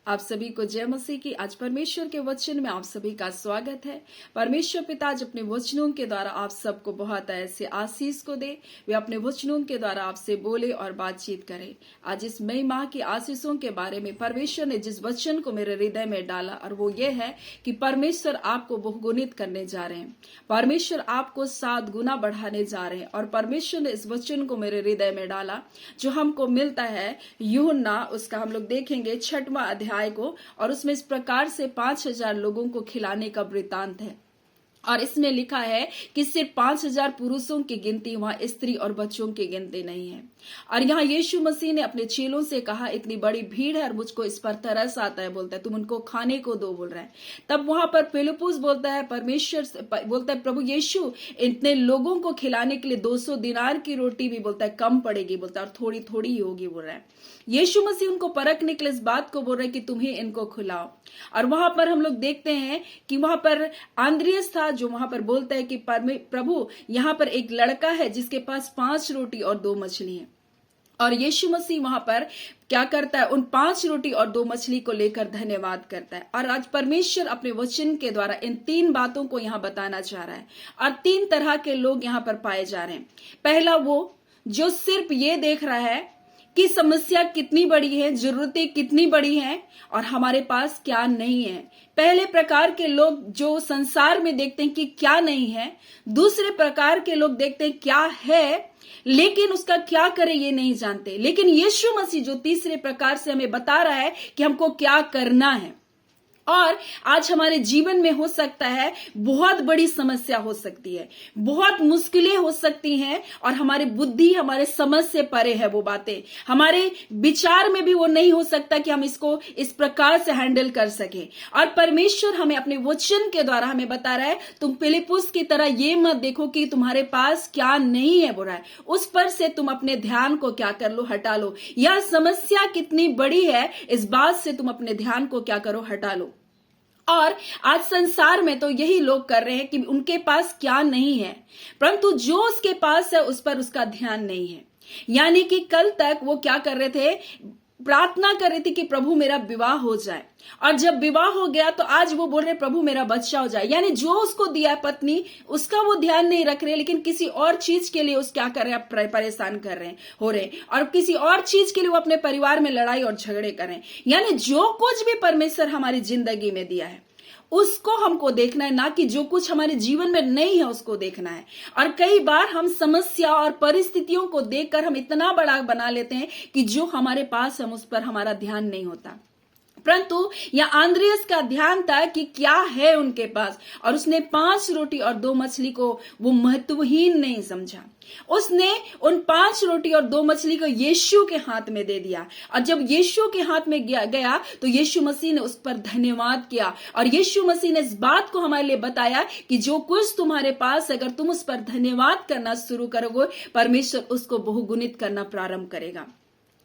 आप सभी को जय मसीह की। आज परमेश्वर के वचन में आप सभी का स्वागत है। परमेश्वर पिता आज अपने वचनों के द्वारा आप सबको बहुत ऐसे आशीष को दे, वे अपने वचनों के द्वारा आपसे बोले और बातचीत करे। आज इस मई माह की आशीषों के बारे में परमेश्वर ने जिस वचन को मेरे हृदय में डाला, और वो ये है कि परमेश्वर आपको बहुगुणित करने जा रहे हैं। परमेश्वर आपको 7 गुना बढ़ाने जा रहे हैं। और परमेश्वर ने इस वचन को मेरे हृदय में डाला जो हमको मिलता है यूहन्ना, उसका हम लोग देखेंगे 6वां अध्याय को, और उसमें इस प्रकार से 5000 लोगों को खिलाने का वृतांत है। और इसमें लिखा है कि सिर्फ 5000 पुरुषों की गिनती, वहां स्त्री और बच्चों की गिनती नहीं है। और यहाँ यीशु मसीह ने अपने चेलों से कहा, इतनी बड़ी भीड़ है और मुझको इस पर तरस आता है, बोलता है तुम उनको खाने को दो, बोल रहा है। तब वहां पर फिलिप्पुस बोलता है, परमेश्वर बोलता है, प्रभु यीशु इतने लोगों को खिलाने के लिए 200 दिनार की रोटी भी बोलता है कम पड़ेगी, बोलता है, और थोड़ी थोड़ी ही होगी, बोल रहा है। यीशु मसीह उनको परखने के लिए इस बात को बोल रहे हैं कि तुम ही इनको खिलाओ। और वहां पर हम लोग देखते हैं कि वहां पर आंद्रियस था जो वहां पर बोलता है कि प्रभु यहाँ पर एक लड़का है जिसके पास 5 रोटी और 2 मछली है। और यीशु मसीह वहां पर क्या करता है, उन 5 रोटी और 2 मछली को लेकर धन्यवाद करता है। और आज परमेश्वर अपने वचन के द्वारा इन 3 बातों को यहाँ बताना चाह रहा है। और 3 तरह के लोग यहाँ पर पाए जा रहे हैं। पहला वो जो सिर्फ ये देख रहा है कि समस्या कितनी बड़ी है, जरूरतें कितनी बड़ी हैं और हमारे पास क्या नहीं है। पहले प्रकार के लोग जो संसार में देखते हैं कि क्या नहीं है। दूसरे प्रकार के लोग देखते हैं क्या है लेकिन उसका क्या करें ये नहीं जानते। लेकिन यीशु मसीह जो तीसरे प्रकार से हमें बता रहा है कि हमको क्या करना है। और आज हमारे जीवन में हो सकता है बहुत बड़ी समस्या हो सकती है, बहुत मुश्किलें हो सकती हैं, और हमारी बुद्धि हमारे समझ से परे है। वो बातें हमारे विचार में भी वो नहीं हो सकता कि हम इसको इस प्रकार से हैंडल कर सके। और परमेश्वर हमें अपने वचन के द्वारा हमें बता रहा है, तुम फिलिप्पुस की तरह ये मत देखो कि तुम्हारे पास क्या नहीं है, बोल रहा है। उस पर से तुम अपने ध्यान को क्या कर लो, हटा लो। यह समस्या कितनी बड़ी है इस बात से तुम अपने ध्यान को क्या करो, हटा लो। और आज संसार में तो यही लोग कर रहे हैं कि उनके पास क्या नहीं है, परंतु जो उसके पास है उस पर उसका ध्यान नहीं है। यानी कि कल तक वो क्या कर रहे थे, प्रार्थना कर रही थी कि प्रभु मेरा विवाह हो जाए, और जब विवाह हो गया तो आज वो बोल रहे प्रभु मेरा बच्चा हो जाए। यानी जो उसको दिया पत्नी उसका वो ध्यान नहीं रख रहे, लेकिन किसी और चीज के लिए उस क्या कर रहे हैं, परेशान कर रहे हैं, हो रहे, और किसी और चीज के लिए वो अपने परिवार में लड़ाई और झगड़े कर रहे हैं। यानी जो कुछ भी परमेश्वर हमारी जिंदगी में दिया है उसको हमको देखना है, ना कि जो कुछ हमारे जीवन में नहीं है उसको देखना है। और कई बार हम समस्या और परिस्थितियों को देखकर हम इतना बड़ा बना लेते हैं कि जो हमारे पास है उस पर हमारा ध्यान नहीं होता। परंतु यह आंद्रियस का ध्यान था कि क्या है उनके पास, और उसने 5 रोटी और 2 मछली को वो महत्वहीन नहीं समझा। उसने उन 5 रोटी और 2 मछली को यीशु के हाथ में दे दिया। और जब यीशु के हाथ में गया तो यीशु मसीह ने उस पर धन्यवाद किया। और यीशु मसीह ने इस बात को हमारे लिए बताया कि जो कुछ तुम्हारे पास अगर तुम उस पर धन्यवाद करना शुरू करोगे, परमेश्वर उसको बहुगुणित करना प्रारंभ करेगा।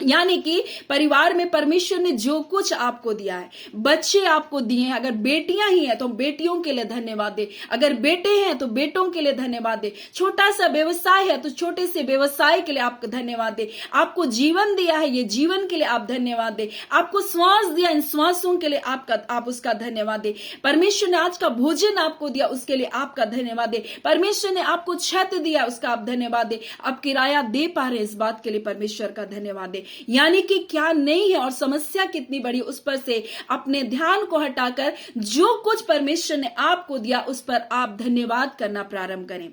यानी कि परिवार में परमेश्वर ने जो कुछ आपको दिया है, बच्चे आपको दिए हैं, अगर बेटियां ही हैं तो बेटियों के लिए धन्यवाद दे, अगर बेटे हैं तो बेटों के लिए धन्यवाद दे, छोटा सा व्यवसाय है तो छोटे से व्यवसाय के लिए आपको धन्यवाद दे, आपको जीवन दिया है ये जीवन के लिए आप धन्यवाद दे, आपको श्वास दिया इन श्वासों के लिए आप उसका धन्यवाद दे, परमेश्वर ने आज का भोजन आपको दिया उसके लिए आपका धन्यवाद दे, परमेश्वर ने आपको छत दिया उसका आप धन्यवाद दे, आप किराया दे पा रहे इस बात के लिए परमेश्वर का धन्यवाद दे। यानी कि क्या नहीं है और समस्या कितनी बड़ी, उस पर से अपने ध्यान को हटाकर जो कुछ परमेश्वर ने आपको दिया उस पर आप धन्यवाद करना प्रारंभ करें,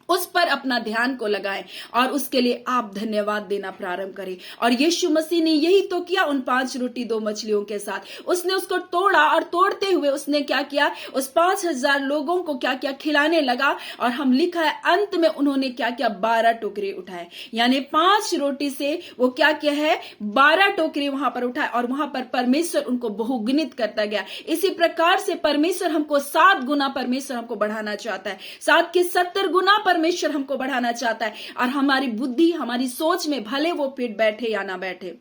उस पर अपना ध्यान को लगाएं और उसके लिए आप धन्यवाद देना प्रारंभ करें। और यीशु मसीह ने यही तो किया उन 5 रोटी 2 मछलियों के साथ। उसने उसको तोड़ा और तोड़ते हुए उसने क्या किया, उस 5000 लोगों को क्या किया, खिलाने लगा। और हम लिखा है अंत में उन्होंने क्या किया, 12 टोकरी उठाए। यानी 5 रोटी से वो क्या किया है, 12 टोकरी वहां पर उठाए, और वहां पर परमेश्वर उनको बहुगुणित करता गया। इसी प्रकार से परमेश्वर हमको 7 गुना परमेश्वर हमको बढ़ाना चाहता है, 7 के 70 गुना परमेश्वर हमको बढ़ाना चाहता है। और हमारी बुद्धि हमारी सोच में भले वो फिट बैठे या ना बैठे,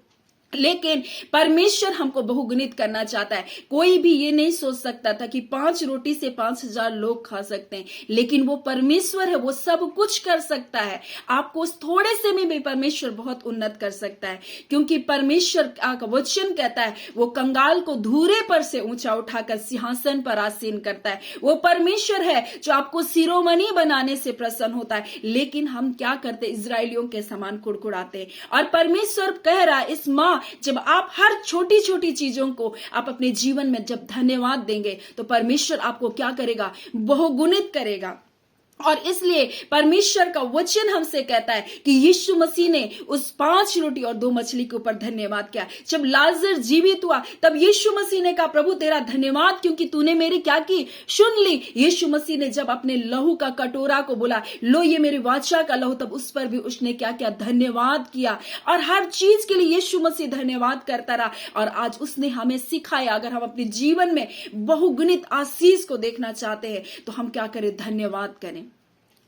लेकिन परमेश्वर हमको बहुगुणित करना चाहता है। कोई भी ये नहीं सोच सकता था कि 5 रोटी से 5,000 लोग खा सकते हैं, लेकिन वो परमेश्वर है, वो सब कुछ कर सकता है। आपको उस थोड़े से में भी परमेश्वर बहुत उन्नत कर सकता है, क्योंकि परमेश्वर का वचन कहता है वो कंगाल को धूरे पर से ऊंचा उठाकर सिंहासन पर आसीन करता है। वो परमेश्वर है जो आपको शिरोमणि बनाने से प्रसन्न होता है। लेकिन हम क्या करते, इजरायलियों के समान कुड़कुड़ाते हैं। और परमेश्वर कह रहा है इस माह जब आप हर छोटी छोटी चीजों को आप अपने जीवन में जब धन्यवाद देंगे, तो परमेश्वर आपको क्या करेगा, बहुगुणित करेगा। और इसलिए परमेश्वर का वचन हमसे कहता है कि यीशु मसीह ने उस 5 रोटी और 2 मछली के ऊपर धन्यवाद किया। जब लाजर जीवित हुआ तब यीशु मसीह ने कहा, प्रभु तेरा धन्यवाद क्योंकि तूने मेरी क्या की, सुन ली। यीशु मसीह ने जब अपने लहू का कटोरा को बोला, लो ये मेरी वाचा का लहू, तब उस पर भी उसने क्या किया, धन्यवाद किया। और हर चीज के लिए यीशु मसीह धन्यवाद करता रहा। और आज उसने हमें सिखाया, अगर हम अपने जीवन में बहुगुणित आशीष को देखना चाहते हैं तो हम क्या करें, धन्यवाद करें।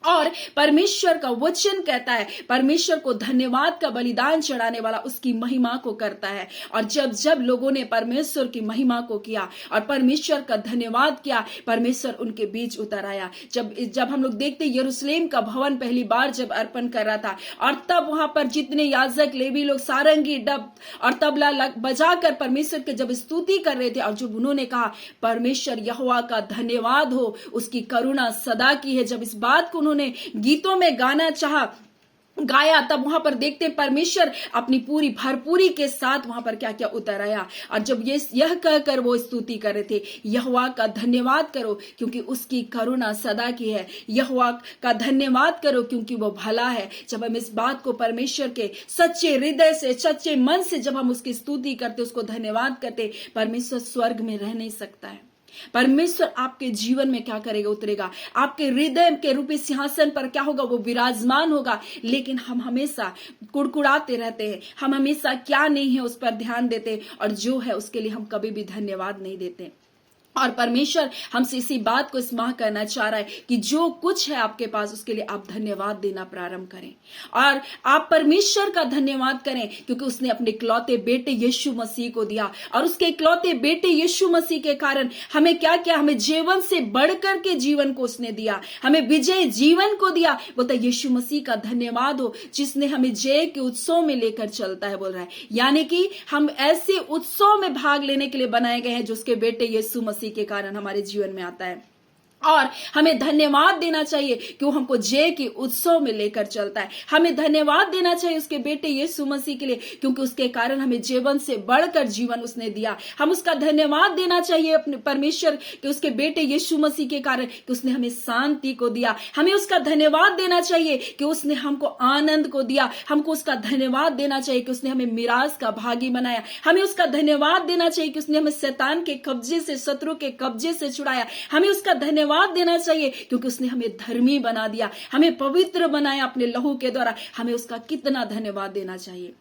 और परमेश्वर का वचन कहता है परमेश्वर को धन्यवाद का बलिदान चढ़ाने वाला उसकी महिमा को करता है। और जब जब लोगों ने परमेश्वर की महिमा को किया और परमेश्वर का धन्यवाद किया, परमेश्वर उनके बीच उतर आया। जब हम लोग देखते यरूशलेम का भवन पहली बार जब अर्पण कर रहा था, और तब वहां पर जितने याजक लेवी लोग सारंगी डब और तबला बजाकर परमेश्वर के जब स्तुति कर रहे थे, और जब उन्होंने कहा परमेश्वर यहोवा का धन्यवाद हो, उसकी करुणा सदा की है, जब इस बात को उन्होंने गीतों में गाना गाया, तब वहां पर देखते परमेश्वर अपनी पूरी भरपूरी के साथ वहां पर क्या क्या उतर आया। और जब यह कहकर वो स्तुति कर रहे थे, यहोवा का धन्यवाद करो क्योंकि उसकी करुणा सदा की है, यहोवा का धन्यवाद करो क्योंकि वो भला है। जब हम इस बात को परमेश्वर के सच्चे हृदय से, सच्चे मन से जब हम उसकी स्तुति करते, उसको धन्यवाद करते, परमेश्वर स्वर्ग में रह नहीं सकता है। परमेश्वर आपके जीवन में क्या करेगा, उतरेगा, आपके हृदय के रूपी सिंहासन पर क्या होगा, वो विराजमान होगा। लेकिन हम हमेशा कुड़कुड़ाते रहते हैं, हम हमेशा क्या नहीं है उस पर ध्यान देते, और जो है उसके लिए हम कभी भी धन्यवाद नहीं देते। और परमेश्वर हमसे इसी बात को इस माह करना चाह रहा है कि जो कुछ है आपके पास उसके लिए आप धन्यवाद देना प्रारंभ करें। और आप परमेश्वर का धन्यवाद करें क्योंकि उसने अपने इकलौते बेटे यीशु मसीह को दिया। और उसके इकलौते बेटे यीशु मसीह के कारण हमें क्या किया, हमें जीवन से बढ़कर के जीवन को उसने दिया, हमें विजय जीवन को दिया। बोलता यीशु मसीह का धन्यवाद हो जिसने हमें जय के उत्सव में लेकर चलता है, बोल रहा है। यानी कि हम ऐसे उत्सव में भाग लेने के लिए बनाए गए हैं जो उसके बेटे यीशु मसीह के कारण हमारे जीवन में आता है। और हमें धन्यवाद देना चाहिए कि वो हमको जय के उत्सव में लेकर चलता है। हमें धन्यवाद देना चाहिए उसके बेटे यीशु मसीह के लिए क्योंकि उसके कारण हमें जीवन से बढ़कर जीवन उसने दिया। हम उसका धन्यवाद देना चाहिए अपने परमेश्वर कि उसके बेटे यीशु मसीह के कारण कि उसने हमें शांति को दिया। हमें उसका धन्यवाद देना चाहिए कि उसने हमको आनंद को दिया। हमको उसका धन्यवाद देना चाहिए कि उसने हमें मिरास का भागी बनाया। हमें उसका धन्यवाद देना चाहिए कि उसने हमें शैतान के कब्जे से, शत्रु के कब्जे से छुड़ाया। हमें उसका धन्यवाद देना चाहिए क्योंकि उसने हमें धर्मी बना दिया, हमें पवित्र बनाया अपने लहू के द्वारा। हमें उसका कितना धन्यवाद देना चाहिए।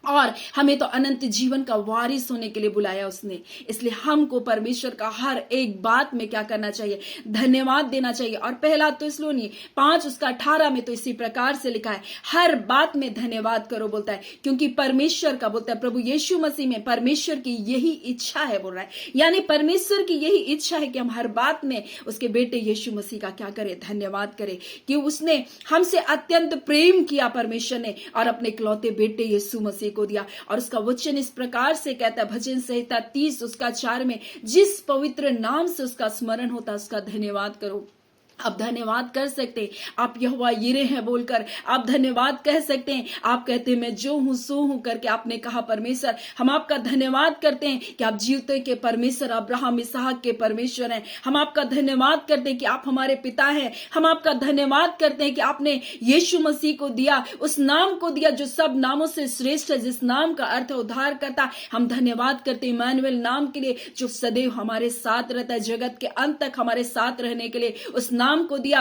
और हमें तो अनंत जीवन का वारिस होने के लिए बुलाया उसने। इसलिए हमको परमेश्वर का हर एक बात में क्या करना चाहिए, धन्यवाद देना चाहिए। और पहला थिस्सलुनी 5:18 में तो इसी प्रकार से लिखा है, हर बात में धन्यवाद करो, बोलता है क्योंकि परमेश्वर का, बोलता है प्रभु यीशु मसीह में परमेश्वर की यही इच्छा है, बोल रहा है। यानी परमेश्वर की यही इच्छा है कि हम हर बात में उसके बेटे यीशु मसीह का क्या करें, धन्यवाद करें कि उसने हमसे अत्यंत प्रेम किया परमेश्वर ने और अपने इकलौते बेटे यीशु मसीह को दिया। और उसका वचन इस प्रकार से कहता है, भजन संहिता 30:4 में, जिस पवित्र नाम से उसका स्मरण होता उसका धन्यवाद करो। आप धन्यवाद कर सकते हैं, आप यहोवा यिरे हैं बोलकर आप धन्यवाद कह सकते हैं। आप कहते हैं मैं जो हूं सो हूं करके आपने कहा परमेश्वर, हम आपका धन्यवाद करते हैं कि आप जीवते के परमेश्वर, अब्राहम इसहाक के परमेश्वर हैं। हम आपका धन्यवाद करते हैं कि आप हमारे पिता हैं। हम आपका धन्यवाद करते हैं कि आपने यीशु मसीह को दिया, उस नाम को दिया जो सब नामों से श्रेष्ठ है, जिस नाम का अर्थ है उद्धार करता। हम धन्यवाद करते हैं इम्मानुएल नाम के लिए जो सदैव हमारे साथ रहता है, जगत के अंत तक हमारे साथ रहने के लिए उस नाम को दिया।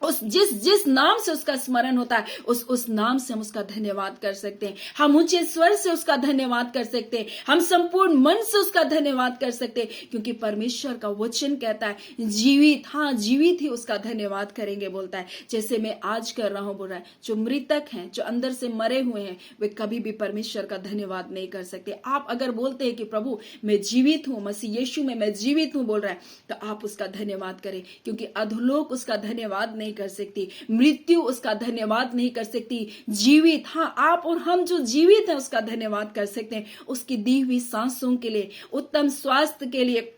उस जिस नाम से उसका स्मरण होता है उस नाम से हम उसका धन्यवाद कर सकते हैं। हम ऊंचे स्वर से उसका धन्यवाद कर सकते हैं, हम संपूर्ण मन से उसका धन्यवाद कर सकते हैं, क्योंकि परमेश्वर का वचन कहता है जीवित, हाँ जीवित ही उसका धन्यवाद करेंगे बोलता है। जैसे मैं आज कर रहा हूं बोल रहा है, जो मृतक हैं, जो अंदर से मरे हुए हैं, वे कभी भी परमेश्वर का धन्यवाद नहीं कर सकते। आप अगर बोलते हैं कि प्रभु मैं जीवित हूं, मसीह यीशु में मैं जीवित हूं बोल रहा है, तो आप उसका धन्यवाद करें, क्योंकि अधोलोक उसका धन्यवाद नहीं कर सकती, मृत्यु उसका धन्यवाद नहीं कर सकती। जीवित, हाँ आप और हम जो जीवित हैं उसका धन्यवाद कर सकते हैं, उसकी दी हुई सांसों के लिए, उत्तम स्वास्थ्य के लिए,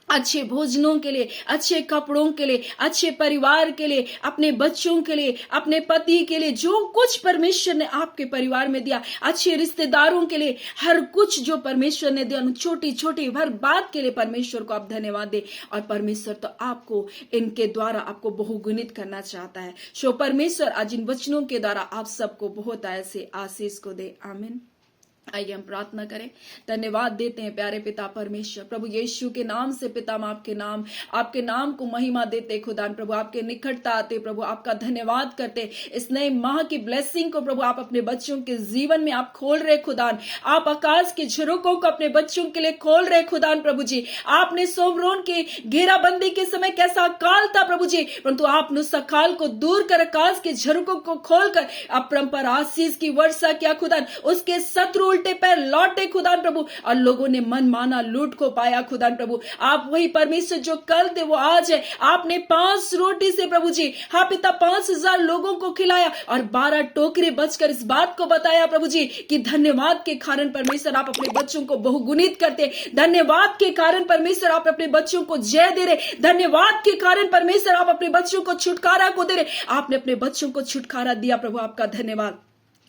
अच्छे भोजनों के लिए, अच्छे कपड़ों के लिए, अच्छे परिवार के लिए, अपने बच्चों के लिए, अपने पति के लिए, जो कुछ परमेश्वर ने आपके परिवार में दिया, अच्छे रिश्तेदारों के लिए, हर कुछ जो परमेश्वर ने दिया, छोटी छोटी हर बात के लिए परमेश्वर को आप धन्यवाद दे। और परमेश्वर तो आपको इनके द्वारा आपको बहुगुणित करना चाहता है। सो परमेश्वर आज इन वचनों के द्वारा आप सबको बहुत ऐसे आशीष को दे। आमीन। आइए हम प्रार्थना करें। धन्यवाद देते हैं प्यारे पिता परमेश्वर, प्रभु यीशु के नाम से पिता हम आपके नाम को महिमा देते खुदा प्रभु, आपके निकटता आते प्रभु, आपका धन्यवाद करते। इस नए माह की ब्लेसिंग को प्रभु आप अपने बच्चों के जीवन में आप खोल रहे खुदा, आप आकाश के झरोकों को अपने बच्चों के लिए खोल रहे खुदा प्रभु जी। आपने सोमरोन के घेराबंदी के समय कैसा अकाल था प्रभु जी, परंतु आपने उस अकाल को दूर कर आकाश के झरोकों को खोलकर अपरंपर आशीष की वर्षा किया खुदा। उसके शत्रु उल्टे पैर लौटे खुदा प्रभु, और लोगों ने मन माना लूट को पाया खुदा प्रभु। आप वही परमेश्वर जो कल थे वो आज है। आपने 5 रोटी से प्रभु जी, हाँ पिता 5,000 लोगों को खिलाया, और 12 टोकरे बचकर इस बात को बताया प्रभु जी कि धन्यवाद के कारण परमेश्वर आप अपने बच्चों को बहुगुणित करते। धन्यवाद के कारण परमेश्वर आप अपने बच्चों को जय दे रहे। धन्यवाद के कारण परमेश्वर आप अपने बच्चों को छुटकारा को दे रहे। आपने अपने बच्चों को छुटकारा दिया प्रभु, आपका धन्यवाद।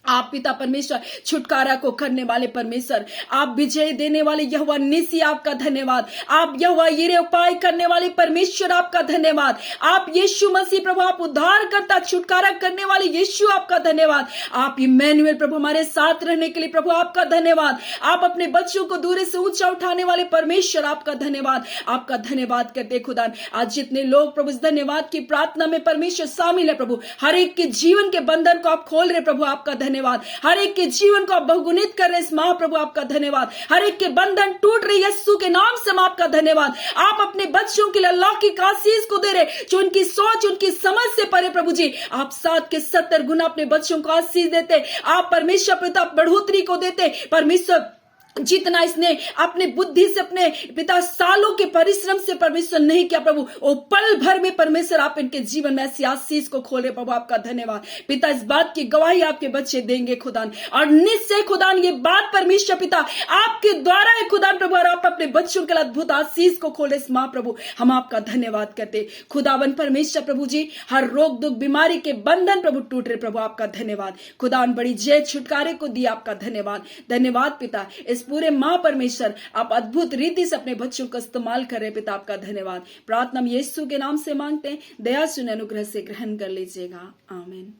आप पिता परमेश्वर छुटकारा को करने वाले परमेश्वर, आप विजय देने वाले यहोवा निसी, आपका धन्यवाद। आप यहोवा यिरे उपाय करने वाले परमेश्वर, आपका धन्यवाद। आप यीशु मसीह प्रभु, आप उद्धार करता छुटकारा करने वाले यीशु, आपका धन्यवाद। आप इम्मानुएल प्रभु हमारे साथ रहने के लिए प्रभु, आपका धन्यवाद। आप अपने बच्चों को दूर से ऊंचा उठाने वाले परमेश्वर, आपका धन्यवाद। आपका धन्यवाद करते खुदा। आज जितने लोग प्रभु इस धन्यवाद की प्रार्थना में परमेश्वर शामिल है प्रभु, हर एक के जीवन के बंधन को आप खोल रहे प्रभु, आपका धन्यवाद। हर एक के जीवन को आप बहुगुणित कर रहे इस महाप्रभु, आपका धन्यवाद। हर एक के बंधन टूट रहे यीशु के नाम से, आपका धन्यवाद। आप अपने बच्चों के लिए अल्लाह की आशीष को दे रहे, जो उनकी सोच उनकी समझ से परे प्रभु जी। आप 7 के 70 गुना अपने बच्चों को आशीष देते। आप परमेश्वर पिता बढ़ोतरी को देते परमेश्वर। जितना इसने अपने बुद्धि से, अपने पिता सालों के परिश्रम से परमेश्वर नहीं किया प्रभु, वो पल भर में परमेश्वर आप इनके जीवन में ऐसी आशीष को खोले प्रभु, आपका धन्यवाद। पिता इस बात की गवाही आपके बच्चे देंगे खुदान, और निश्चय खुदान ये बात परमेश्वर पिता आपके द्वारा है खुदान प्रभु, और आप अपने बच्चों के लिए अद्भुत आशीष को खोले इस महाप्रभु। हम आपका धन्यवाद करते खुदावन परमेश्वर प्रभु जी। हर रोग दुख बीमारी के बंधन प्रभु टूट रहे प्रभु, आपका धन्यवाद। खुदान बड़ी जय छुटकारे को दिया, आपका धन्यवाद। धन्यवाद पिता, इस पूरे मां परमेश्वर आप अद्भुत रीति से अपने बच्चों का इस्तेमाल कर रहे पिता, आपका धन्यवाद। प्रार्थना हम यीशु के नाम से मांगते हैं, दया सुन अनुग्रह से ग्रहण कर लीजिएगा। आमीन।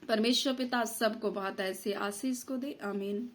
परमेश्वर पिता सबको बहुत ऐसे आशीष को दे। आमीन।